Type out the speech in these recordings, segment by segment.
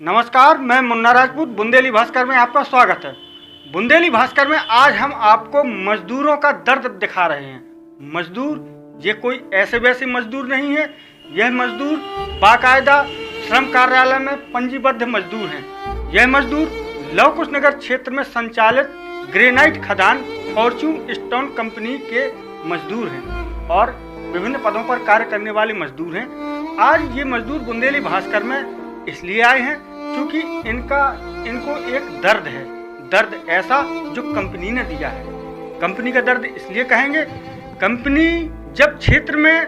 नमस्कार, मैं मुन्ना राजपूत। बुंदेली भास्कर में आपका स्वागत है। बुंदेली भास्कर में आज हम आपको मजदूरों का दर्द दिखा रहे हैं। मजदूर ये कोई ऐसे वैसे मजदूर नहीं है। यह मजदूर बाकायदा श्रम कार्यालय में पंजीबद्ध मजदूर हैं। यह मजदूर लव कुश नगर क्षेत्र में संचालित ग्रेनाइट खदान फॉर्च्यून स्टोन कंपनी के मजदूर हैं और विभिन्न पदों पर कार्य करने वाले मजदूर हैं। आज ये मजदूर बुंदेली भास्कर में इसलिए आए हैं क्योंकि इनको एक दर्द है। दर्द ऐसा जो कंपनी ने दिया है। कंपनी का दर्द इसलिए कहेंगे, कंपनी जब क्षेत्र में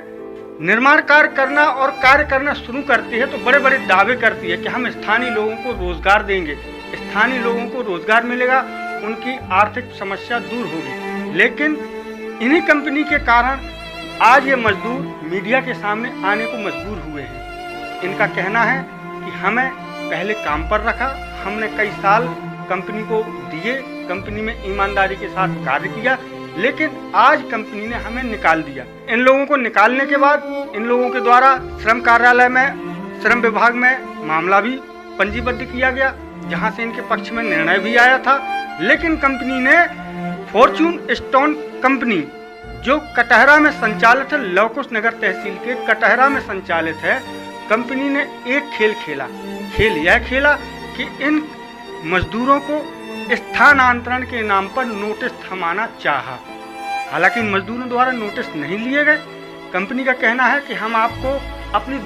निर्माण कार्य करना और कार्य करना शुरू करती है तो बड़े बड़े दावे करती है कि हम स्थानीय लोगों को रोजगार देंगे, स्थानीय लोगों को रोजगार मिलेगा, उनकी आर्थिक समस्या दूर होगी। लेकिन इन्हीं कंपनी के कारण आज ये मजदूर मीडिया के सामने आने को मजबूर हुए हैं। इनका कहना है कि हमें पहले काम पर रखा, हमने कई साल कंपनी को दिए, कंपनी में ईमानदारी के साथ कार्य किया, लेकिन आज कंपनी ने हमें निकाल दिया। इन लोगों को निकालने के बाद इन लोगों के द्वारा श्रम कार्यालय में, श्रम विभाग में मामला भी पंजीबद्ध किया गया, जहां से इनके पक्ष में निर्णय भी आया था। लेकिन कंपनी ने फॉर्च्यून स्टोन कंपनी जो कटहरा में संचालित है, लव कुश नगर तहसील के कटहरा में संचालित है, कंपनी ने एक खेल खेला कि इन मजदूरों को स्थानांतरण के नाम पर नोटिस थमाना चाहा। हालांकि इन मजदूरों द्वारा नोटिस नहीं लिए गए। कंपनी का कहना है कि हम आपको अपनी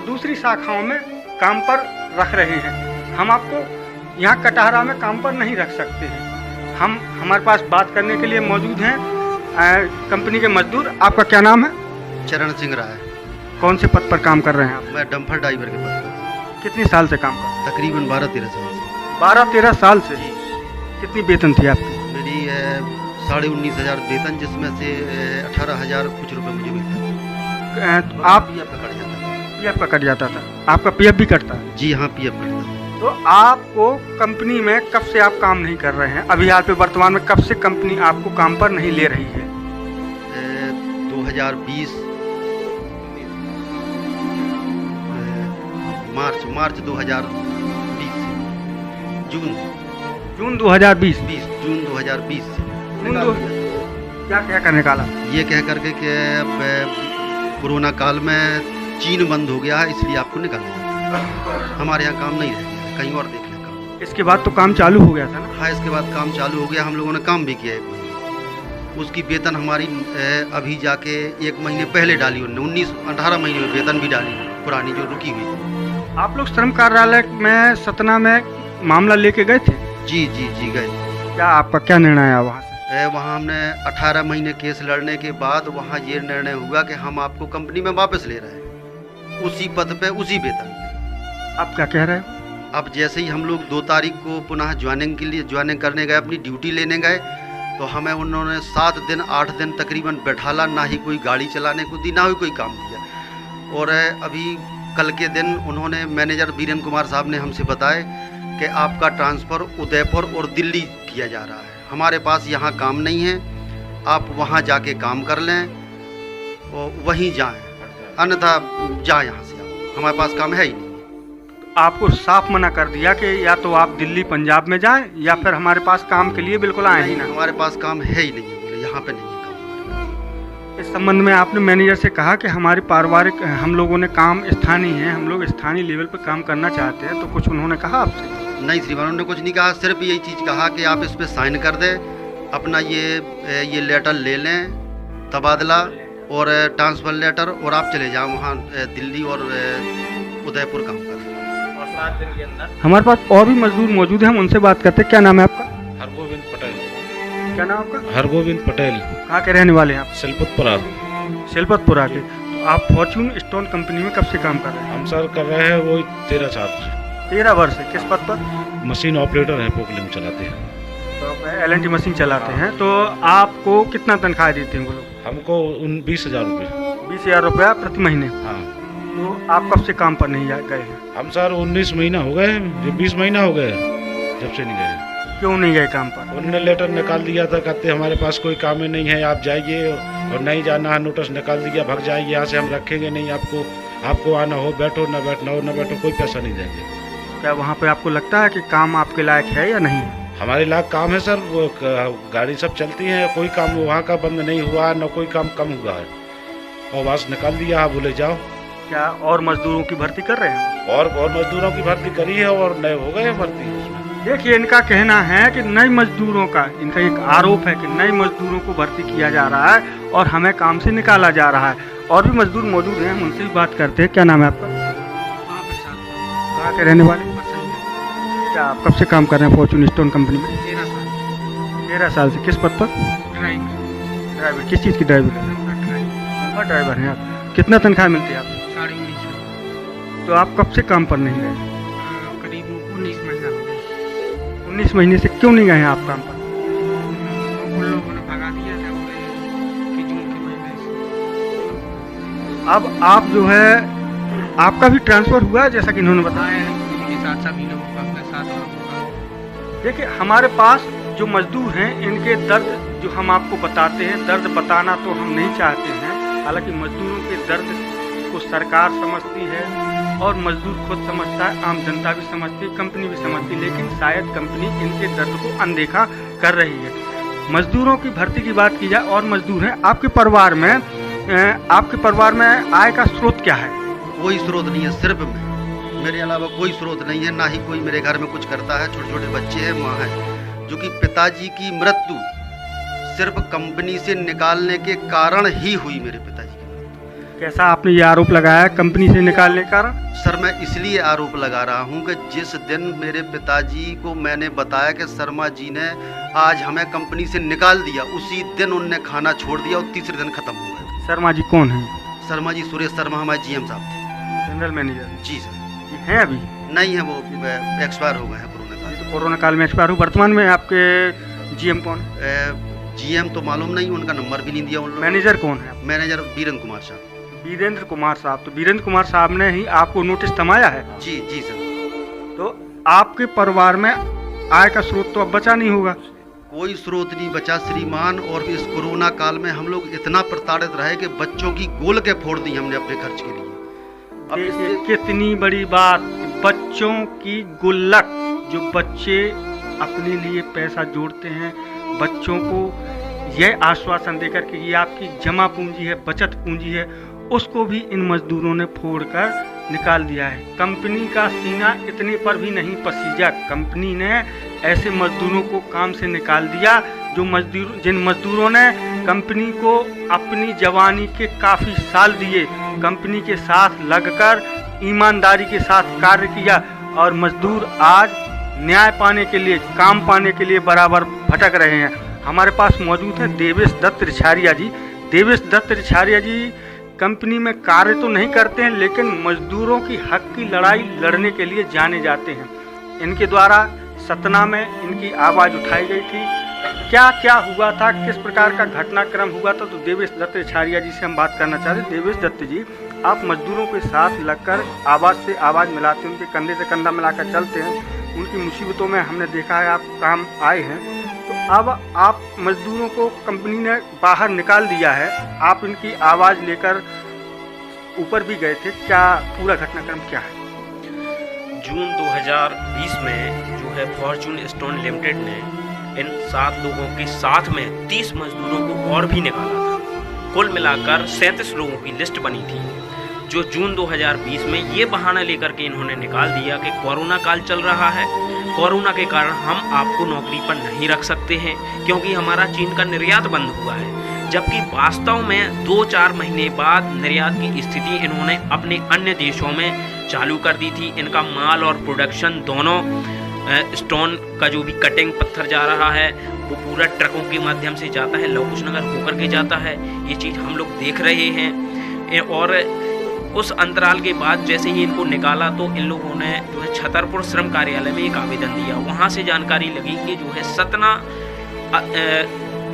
दूसरी शाखाओं में काम पर रख रहे हैं, हम आपको यहाँ कटहरा में काम पर नहीं रख सकते हैं। हमारे पास बात करने के लिए मौजूद हैं कंपनी के मजदूर। आपका क्या नाम है? चरण सिंह राय। कौन से पद पर काम कर रहे हैं आप? मैं डंपर ड्राइवर के पद पर। कितनी साल से काम कर रहे हैं? तकरीबन 12-13 साल से। 12-13 साल से। कितनी वेतन थी आपकी? मेरी 19,500 वेतन, जिसमें से 18,000 कुछ रुपए मुझे मिलता तो आप पीएफ का कट जाता था। पीएफ का कट जाता था। आपका पीएफ भी कटता है? जी हाँ, पीएफ कटता था। तो आपको कंपनी में कब से आप काम नहीं कर रहे हैं? अभी हाल पे वर्तमान में कब से कंपनी आपको काम पर नहीं ले रही है? 2020 मार्च 2020 जून 2020 जून 2020 से। क्या कर निकाला? ये कह करके कि अब कोरोना काल में चीन बंद हो गया है, इसलिए आपको निकालना है। हमारे यहाँ काम नहीं रह गया, कहीं और देख लें काम। इसके बाद तो काम चालू हो गया था ना? हाँ, इसके बाद काम चालू हो गया। हम लोगों ने काम भी किया 1 महीने। उसकी वेतन हमारी अभी जाके 1 महीने पहले डाली उन्होंने। 18 महीने में वेतन भी डाली, पुरानी जो रुकी हुई थी। आप लोग श्रम कार्यालय में सतना में मामला लेके गए थे? जी गए। क्या आपका क्या निर्णय आया वहाँ से? वहाँ हमने 18 महीने केस लड़ने के बाद वहाँ ये निर्णय हुआ कि हम आपको कंपनी में वापस ले रहे हैं, उसी पद पे, उसी वेतन पे। आप क्या कह रहे हो? अब जैसे ही हम लोग 2 तारीख को पुनः ज्वाइनिंग करने गए, अपनी ड्यूटी लेने गए, तो हमें उन्होंने 7 दिन 8 दिन तकरीबन बैठाला, ना ही कोई गाड़ी चलाने को दी, ना ही कोई काम दिया। और अभी कल के दिन उन्होंने मैनेजर वीरेंद्र कुमार साहब ने हमसे बताया कि आपका ट्रांसफ़र उदयपुर और दिल्ली किया जा रहा है, हमारे पास यहाँ काम नहीं है, आप वहाँ जाके काम कर लें और वहीं जाएं, अन्यथा जाएं यहाँ से, आप हमारे पास काम है ही नहीं। आपको साफ मना कर दिया कि या तो आप दिल्ली पंजाब में जाएं या फिर हमारे पास काम के लिए बिल्कुल आए ही ना। हमारे पास काम है ही नहीं है, बोले यहाँ पे नहीं है काम। इस संबंध में आपने मैनेजर से कहा कि हमारी पारिवारिक, हम लोगों ने काम स्थानीय है, हम लोग स्थानीय लेवल पर काम करना चाहते हैं, तो कुछ उन्होंने कहा आपसे? नहीं श्रीमान, उन्होंने कुछ नहीं कहा। सिर्फ यही चीज़ कहा कि आप इस पर साइन कर दें, अपना ये लेटर ले लें, तबादला और ट्रांसफ़र लेटर, और आप चले जाओ वहाँ दिल्ली और उदयपुर काम करें। और 7 दिन के अंदर। हमारे पास और भी मजदूर मौजूद हैं, हम उनसे बात करते हैं। क्या नाम है आपका? हरगोविंद पटेल। क्या नाम आपका? हरगोविंद पटेल। कहाँ के रहने वाले हैं आप? सिलपतपुरा। सिलपतपुरा के। तो आप फॉर्च्यून स्टोन कंपनी में कब से काम कर रहे हैं? हम सर कर रहे हैं वो 13 साल से। 13 वर्ष से। किस पद पर? मशीन ऑपरेटर है, पोकलिंग चलाते हैं। तो आप LNT मशीन चलाते हैं। तो आपको कितना तनख्वाह देते हैं वो लोग? हमको 20,000 रुपये। 20,000 रुपया प्रति महीने। हाँ। तो आप कब से काम पर नहीं गए हैं? हम सर 19 महीना हो गए, 20 महीना हो गए जब से नहीं गए। क्यों नहीं गए काम पर? उन्होंने लेटर निकाल दिया था, कहते हमारे पास कोई काम ही नहीं है, आप जाइए, और नहीं जाना है, नोटिस निकाल दिया, भाग जाइए यहाँ से, हम रखेंगे नहीं आपको, आपको आना हो बैठो, ना बैठना हो ना बैठो, कोई पैसा नहीं देंगे। क्या वहाँ पे आपको लगता है कि काम आपके लायक है या नहीं? हमारे लायक काम है सर, वो गाड़ी सब चलती है, कोई काम वहाँ का बंद नहीं हुआ, न कोई काम कम हुआ है, और बस निकाल दिया है, बोले जाओ। क्या और मजदूरों की भर्ती कर रहे हैं? और मजदूरों की भर्ती करी है और नए हो गए हैं भर्ती। देखिए, इनका कहना है कि नए मजदूरों का, इनका एक आरोप है कि नए मजदूरों को भर्ती किया जा रहा है और हमें काम से निकाला जा रहा है। और भी मजदूर मौजूद हैं, हम उनसे भी बात करते हैं। क्या नाम है आपका? कहाँ के रहने वाले? क्या आप कब से काम कर रहे हैं फॉर्चून स्टोन कंपनी में? 13 साल से। किस पद पर? ड्राइवर। किस चीज़ की ड्राइवर है? ड्राइवर हैं आप। कितना तनख्वाह मिलती है आपको? 19,500। तो आप कब से काम पर नहीं गए? करीब 19 महीना हो गया। 19 महीने से क्यों नहीं गए हैं आप काम पर? उन लोगों ने भगा दिया था कि जून के महीने से। अब आप जो है, आपका भी ट्रांसफ़र हुआ है जैसा कि इन्होंने बताया। उनके साथ सभी लोगों का अपने साथ होगा। देखिए, हमारे पास जो मजदूर हैं, इनके दर्द जो हम आपको बताते हैं, दर्द बताना तो हम नहीं चाहते हैं। हालांकि मजदूरों के दर्द को सरकार समझती है और मजदूर खुद समझता है, आम जनता भी समझती है, कंपनी भी समझती है, लेकिन शायद कंपनी इनके दर्द को अनदेखा कर रही है। मजदूरों की भर्ती की बात की जाए और मजदूर हैं, आपके परिवार में आय का स्रोत क्या है? कोई स्रोत नहीं है, सिर्फ मैं, मेरे अलावा कोई स्रोत नहीं है, ना ही कोई मेरे घर में कुछ करता है। छोटे छोटे बच्चे हैं, माँ है, जो कि पिताजी की मृत्यु सिर्फ कंपनी से निकालने के कारण ही हुई। मेरे पिताजी की। कैसा आपने ये आरोप लगाया कंपनी से निकालने का कारण? सर, मैं इसलिए आरोप लगा रहा हूं कि जिस दिन मेरे पिताजी को मैंने बताया कि शर्मा जी ने आज हमें कंपनी से निकाल दिया, उसी दिन उनने खाना छोड़ दिया और तीसरे दिन खत्म हो गया। शर्मा जी कौन है? शर्मा जी सुरेश शर्मा हमारे GM साहब थे। General manager? जी सर। ये हैं अभी? नहीं है, वो एक्सपायर हो गए हैं कोरोना काल। तो कोरोना काल में एक्सपायर हो। वर्तमान में आपके GM कौन है? GM तो मालूम नहीं, उनका नंबर भी नहीं दिया उन लोगों ने। मैनेजर कौन है? मैनेजर वीरेंद्र कुमार साहब। वीरेंद्र कुमार साहब। तो वीरेंद्र कुमार साहब ने ही आपको नोटिस थमाया है? जी जी सर। तो आपके परिवार में आय का स्रोत तो अब बचा नहीं होगा? कोई स्रोत नहीं बचा श्रीमान, और इस कोरोना काल में हम लोग इतना प्रताड़ित रहे कि बच्चों की गोलकें फोड़ दी हमने अपने खर्च के लिए। अब देखिए, कितनी बड़ी बात, बच्चों की गुल्लक। जो बच्चे अपने लिए पैसा जोड़ते हैं, बच्चों को यह आश्वासन देकर कि ये आपकी जमा पूंजी है, बचत पूंजी है, उसको भी इन मजदूरों ने फोड़कर निकाल दिया है। कंपनी का सीना इतने पर भी नहीं पसीजा, कंपनी ने ऐसे मजदूरों को काम से निकाल दिया जिन मजदूरों ने कंपनी को अपनी जवानी के काफ़ी साल दिए, कंपनी के साथ लगकर ईमानदारी के साथ कार्य किया, और मजदूर आज न्याय पाने के लिए, काम पाने के लिए बराबर भटक रहे हैं। हमारे पास मौजूद हैं देवेश दत्त रिछारिया जी। देवेश दत्त रिछारिया जी कंपनी में कार्य तो नहीं करते हैं, लेकिन मजदूरों की हक की लड़ाई लड़ने के लिए जाने जाते हैं। इनके द्वारा सतना में इनकी आवाज़ उठाई गई थी। क्या क्या हुआ था, किस प्रकार का घटनाक्रम हुआ था, तो देवेश दत्त रिछारिया जी से हम बात करना चाहते हैं। देवेश दत्त जी, आप मजदूरों के साथ लगकर आवाज़ से आवाज़ मिलाते हैं, उनके कंधे से कंधा मिलाकर चलते हैं, उनकी मुसीबतों में हमने देखा है आप काम आए हैं। तो अब आप मजदूरों को कंपनी ने बाहर निकाल दिया है, आप इनकी आवाज़ लेकर ऊपर भी गए थे, क्या पूरा घटनाक्रम क्या है? जून 2020 में जो है फॉर्चून स्टोन लिमिटेड ने इन 7 लोगों के साथ में 30 मजदूरों को और भी निकाला था। कुल मिलाकर 37 लोगों की लिस्ट बनी थी, जो जून 2020 में ये बहाना लेकर के इन्होंने निकाल दिया कि कोरोना काल चल रहा है, कोरोना के कारण हम आपको नौकरी पर नहीं रख सकते हैं क्योंकि हमारा चीन का निर्यात बंद हुआ है। जबकि वास्तव में 2-4 महीने बाद निर्यात की स्थिति इन्होंने अपने अन्य देशों में चालू कर दी थी। इनका माल और प्रोडक्शन दोनों, स्टोन का जो भी कटिंग पत्थर जा रहा है वो पूरा ट्रकों के माध्यम से जाता है, लवकुश नगर होकर के जाता है। ये चीज़ हम लोग देख रहे हैं। और उस अंतराल के बाद जैसे ही इनको निकाला तो इन लोगों ने जो है छतरपुर श्रम कार्यालय में एक आवेदन दिया। वहाँ से जानकारी लगी कि जो है सतना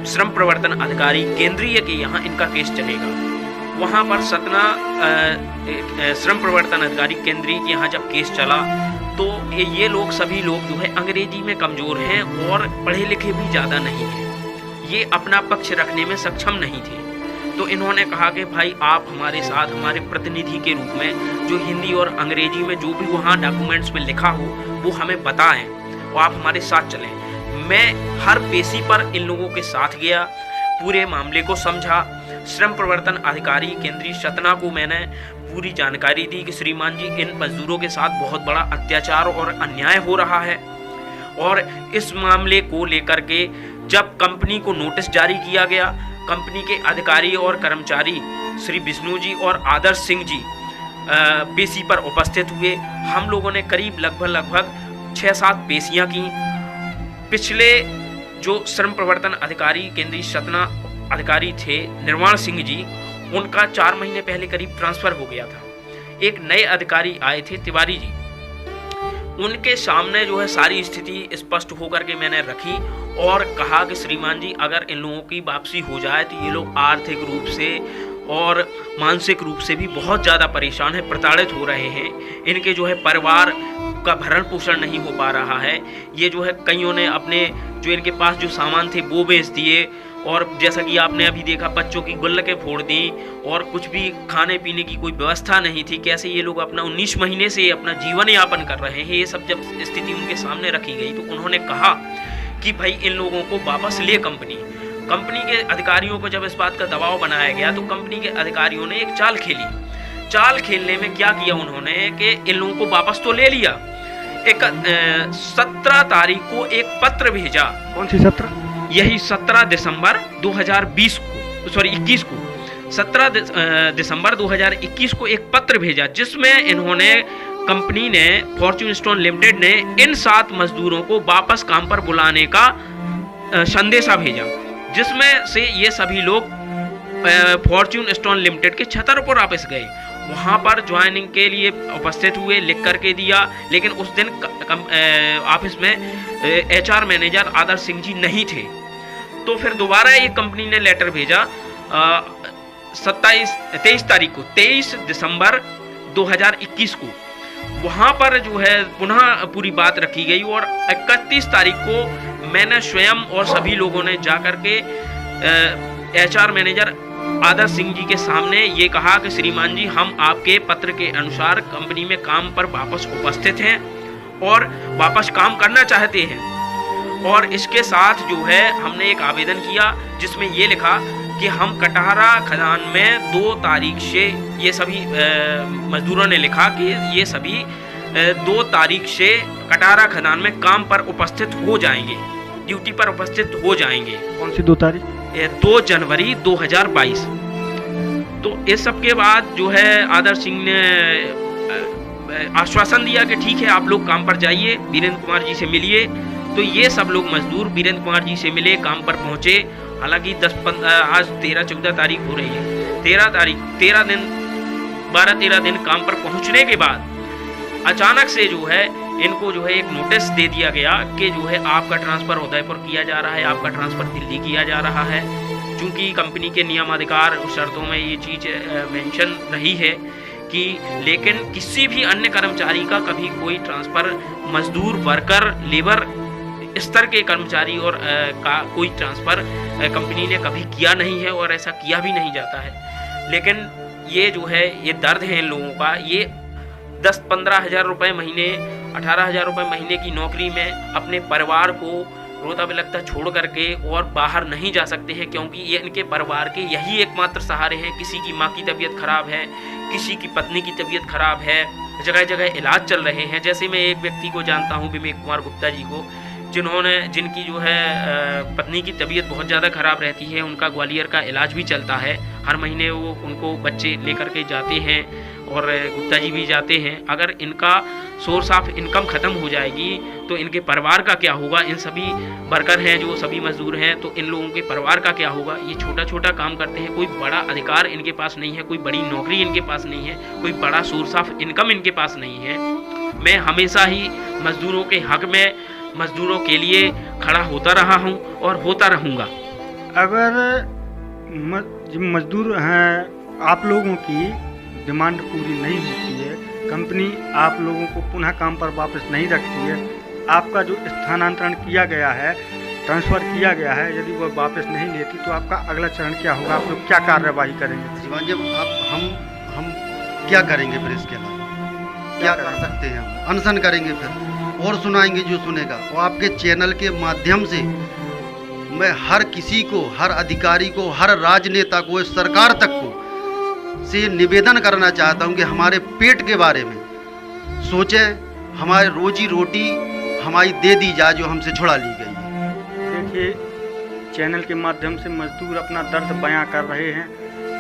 श्रम प्रवर्तन अधिकारी केंद्रीय के यहाँ इनका केस चलेगा। वहाँ पर सतना श्रम प्रवर्तन अधिकारी केंद्रीय के यहाँ जब केस चला तो ये लोग सभी लोग जो है अंग्रेजी में कमज़ोर हैं और पढ़े लिखे भी ज़्यादा नहीं हैं, ये अपना पक्ष रखने में सक्षम नहीं थे। तो इन्होंने कहा कि भाई आप हमारे साथ हमारे प्रतिनिधि के रूप में जो हिंदी और अंग्रेजी में जो भी वहाँ डॉक्यूमेंट्स में लिखा हो वो हमें बताएं और आप हमारे साथ चलें। मैं हर पेशी पर इन लोगों के साथ गया, पूरे मामले को समझा। श्रम प्रवर्तन अधिकारी केंद्रीय सतना को मैंने पूरी जानकारी दी कि श्रीमान जी इन मजदूरों के साथ बहुत बड़ा अत्याचार और अन्याय हो रहा है, और इस मामले को लेकर के जब कंपनी को नोटिस जारी किया गया, कंपनी के अधिकारी और कर्मचारी श्री विष्णु जी और आदर्श सिंह जी पेशी पर उपस्थित हुए। हम लोगों ने करीब लगभग 6-7 पेशियां की। पिछले जो श्रम प्रवर्तन अधिकारी केंद्रीय सतना अधिकारी थे निर्वाण सिंह जी, उनका 4 महीने पहले करीब ट्रांसफ़र हो गया था। एक नए अधिकारी आए थे तिवारी जी, उनके सामने जो है सारी स्थिति स्पष्ट होकर के मैंने रखी और कहा कि श्रीमान जी अगर इन लोगों की वापसी हो जाए तो ये लोग आर्थिक रूप से और मानसिक रूप से भी बहुत ज़्यादा परेशान है, प्रताड़ित हो रहे हैं। इनके जो है परिवार का भरण पोषण नहीं हो पा रहा है। ये जो है कईयों ने अपने जो इनके पास जो सामान थे वो बेच दिए, और जैसा कि आपने अभी देखा बच्चों की गुल्लकें फोड़ दी, और कुछ भी खाने पीने की कोई व्यवस्था नहीं थी। कैसे ये लोग अपना 19 महीने से अपना जीवन यापन कर रहे हैं, ये सब जब स्थिति उनके सामने रखी गई तो उन्होंने कहा कि भाई इन लोगों को वापस ले कंपनी के अधिकारियों को जब इस बात का दबाव बनाया गया तो कंपनी के अधिकारियों ने एक चाल खेली। चाल खेलने में क्या किया उन्होंने कि इन लोगों को वापस तो ले लिया, 17 तारीख को एक पत्र भेजा। कौन सी 17? यही 17 दिसंबर 2021 को 17 दिसंबर 2021 को एक पत्र भेजा, जिसमें इन्होंने कंपनी ने फॉर्च्यून स्टोन लिमिटेड ने इन 7 मजदूरों को वापस काम पर बुलाने का संदेशा भेजा, जिसमें से ये सभी लोग फॉर्च्यून स्टोन लिमिटेड के छतरपुर ऑफिस गए, वहाँ पर ज्वाइनिंग के लिए उपस्थित हुए, लिख करके दिया। लेकिन उस दिन ऑफिस में HR मैनेजर आदर्श सिंह जी नहीं थे। तो फिर दोबारा ये कंपनी ने लेटर भेजा 23 दिसंबर 2021 को। वहाँ पर जो है पुनः पूरी बात रखी गई, और 31 तारीख को मैंने स्वयं और सभी लोगों ने जाकर के HR मैनेजर आदर्श सिंह जी के सामने ये कहा कि श्रीमान जी हम आपके पत्र के अनुसार कंपनी में काम पर वापस उपस्थित हैं और वापस काम करना चाहते हैं, और इसके साथ जो है हमने एक आवेदन किया जिसमें ये लिखा कि हम कटहरा खदान में 2 तारीख से, ये सभी मजदूरों ने लिखा कि ये सभी 2 तारीख से कटहरा खदान में काम पर उपस्थित हो जाएंगे, ड्यूटी पर उपस्थित हो जाएंगे। कौन सी 2 तारीख? 2 जनवरी 2022। तो इस सब के बाद जो है आदर्श सिंह ने आश्वासन दिया कि ठीक है आप लोग काम पर जाइए, वीरेंद्र कुमार जी से मिलिए। तो ये सब लोग मजदूर वीरेंद्र कुमार जी से मिले, काम पर पहुंचे। हालांकि आज 13-14 तारीख हो रही है, 13 दिन काम पर पहुंचने के बाद अचानक से जो है इनको जो है एक नोटिस दे दिया गया कि जो है आपका ट्रांसफ़र उदयपुर किया जा रहा है, आपका ट्रांसफ़र दिल्ली किया जा रहा है। चूँकि कंपनी के नियमाधिकार शर्तों में ये चीज़ मेंशन रही है कि लेकिन किसी भी अन्य कर्मचारी का कभी कोई ट्रांसफ़र, मजदूर, वर्कर, लेबर स्तर के कर्मचारी और का कोई ट्रांसफ़र कंपनी ने कभी किया नहीं है, और ऐसा किया भी नहीं जाता है। लेकिन ये जो है ये दर्द है इन लोगों का। ये 10-15 हज़ार रुपये महीने, 18 हज़ार रुपये महीने की नौकरी में अपने परिवार को रोता बिलखता छोड़ करके और बाहर नहीं जा सकते हैं, क्योंकि ये इनके परिवार के यही एकमात्र सहारे हैं। किसी की माँ की तबीयत खराब है, किसी की पत्नी की तबीयत खराब है, जगह जगह इलाज चल रहे हैं। जैसे मैं एक व्यक्ति को जानता हूँ, विवेक कुमार गुप्ता जी को, जिनकी जो है पत्नी की तबीयत बहुत ज़्यादा ख़राब रहती है। उनका ग्वालियर का इलाज भी चलता है, हर महीने वो उनको बच्चे लेकर के जाते हैं और गुप्ता जी भी जाते हैं। अगर इनका सोर्स ऑफ इनकम ख़त्म हो जाएगी तो इनके परिवार का क्या होगा? इन सभी वर्कर हैं जो सभी मजदूर हैं, तो इन लोगों के परिवार का क्या होगा? ये छोटा छोटा काम करते हैं, कोई बड़ा अधिकार इनके पास नहीं है, कोई बड़ी नौकरी इनके पास नहीं है, कोई बड़ा सोर्स ऑफ इनकम इनके पास नहीं है। मैं हमेशा ही मजदूरों के हक में, मजदूरों के लिए खड़ा होता रहा हूं और होता रहूंगा। अगर मजदूर हैं, आप लोगों की डिमांड पूरी नहीं होती है, कंपनी आप लोगों को पुनः काम पर वापस नहीं रखती है, आपका जो स्थानांतरण किया गया है ट्रांसफ़र किया गया है, यदि वो वापस नहीं लेती तो आपका अगला चरण क्या होगा? आप लोग क्या कार्रवाई करेंगे? श्रीमान जी, अब हम क्या करेंगे फिर इसके अलावा? क्या कर सकते हैं? हम अनशन करेंगे फिर और सुनाएंगे जो सुनेगा। और आपके चैनल के माध्यम से मैं हर किसी को, हर अधिकारी को, हर राजनेता को, इस सरकार तक को से निवेदन करना चाहता हूं कि हमारे पेट के बारे में सोचें, हमारे रोजी रोटी हमारी दे दी जाए जो हमसे छुड़ा ली गई है। देखिए, चैनल के माध्यम से मजदूर अपना दर्द बयां कर रहे हैं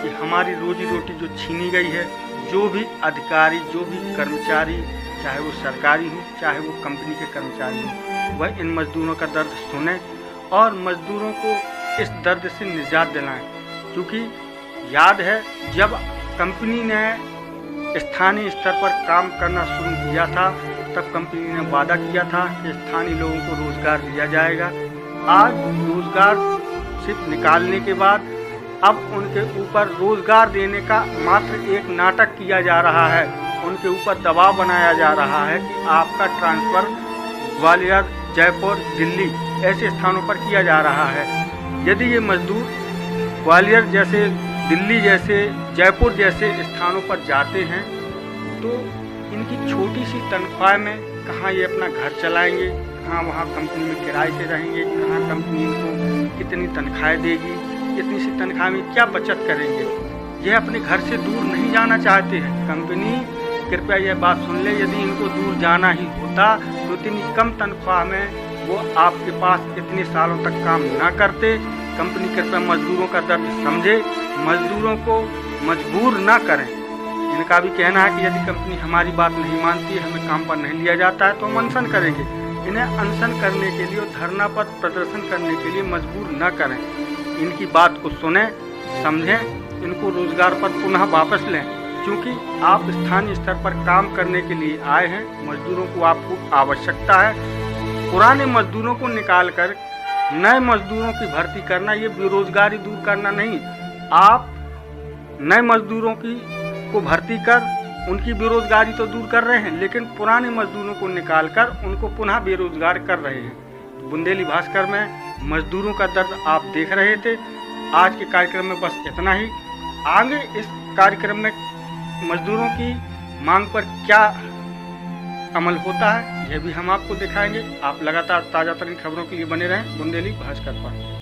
कि हमारी रोजी रोटी जो छीनी गई है, जो भी अधिकारी, जो भी कर्मचारी, चाहे वो सरकारी हो चाहे वो कंपनी के कर्मचारी हो, वह इन मजदूरों का दर्द सुने और मजदूरों को इस दर्द से निजात दिलाएं। क्योंकि याद है, जब कंपनी ने स्थानीय स्तर पर काम करना शुरू किया था, तब कंपनी ने वादा किया था कि स्थानीय लोगों को रोज़गार दिया जाएगा। आज रोज़गार सिर्फ निकालने के बाद अब उनके ऊपर रोज़गार देने का मात्र एक नाटक किया जा रहा है। उनके ऊपर दबाव बनाया जा रहा है कि आपका ट्रांसफ़र ग्वालियर, जयपुर, दिल्ली ऐसे स्थानों पर किया जा रहा है। यदि ये मजदूर ग्वालियर जैसे, दिल्ली जैसे, जयपुर जैसे स्थानों पर जाते हैं तो इनकी छोटी सी तनख्वाह में कहाँ ये अपना घर चलाएंगे, कहाँ वहाँ कंपनी में किराए से रहेंगे, कहाँ कंपनी इनको कितनी तनख्वाहें देगी, इतनी सी तनख्वाह में क्या बचत करेंगे। ये अपने घर से दूर नहीं जाना चाहते हैं। कंपनी कृपया यह बात सुन ले, यदि इनको दूर जाना ही होता तो इतनी कम तनख्वाह में वो आपके पास इतने सालों तक काम ना करते। कंपनी कृपया मजदूरों का दर्द समझे, मजदूरों को मजबूर ना करें। इनका भी कहना है कि यदि कंपनी हमारी बात नहीं मानती, हमें काम पर नहीं लिया जाता है तो हम अनशन करेंगे। इन्हें अनशन करने के लिए और धरना पर प्रदर्शन करने के लिए मजबूर न करें। इनकी बात को सुनें, समझें, इनको रोज़गार पर पुनः वापस लें। क्योंकि आप स्थानीय स्तर पर काम करने के लिए आए हैं, मजदूरों को आपको आवश्यकता है। पुराने मजदूरों को निकालकर नए मजदूरों की भर्ती करना ये बेरोजगारी दूर करना नहीं। आप नए मजदूरों को भर्ती कर उनकी बेरोजगारी तो दूर कर रहे हैं, लेकिन पुराने मजदूरों को निकालकर उनको पुनः बेरोजगार कर रहे हैं। बुंदेली भास्कर में मजदूरों का दर्द आप देख रहे थे। आज के कार्यक्रम में बस इतना ही। आगे इस कार्यक्रम में मजदूरों की मांग पर क्या अमल होता है, यह भी हम आपको दिखाएंगे। आप लगातार ताज़ा तरीन खबरों के लिए बने रहें बुंदेली भास्कर पर।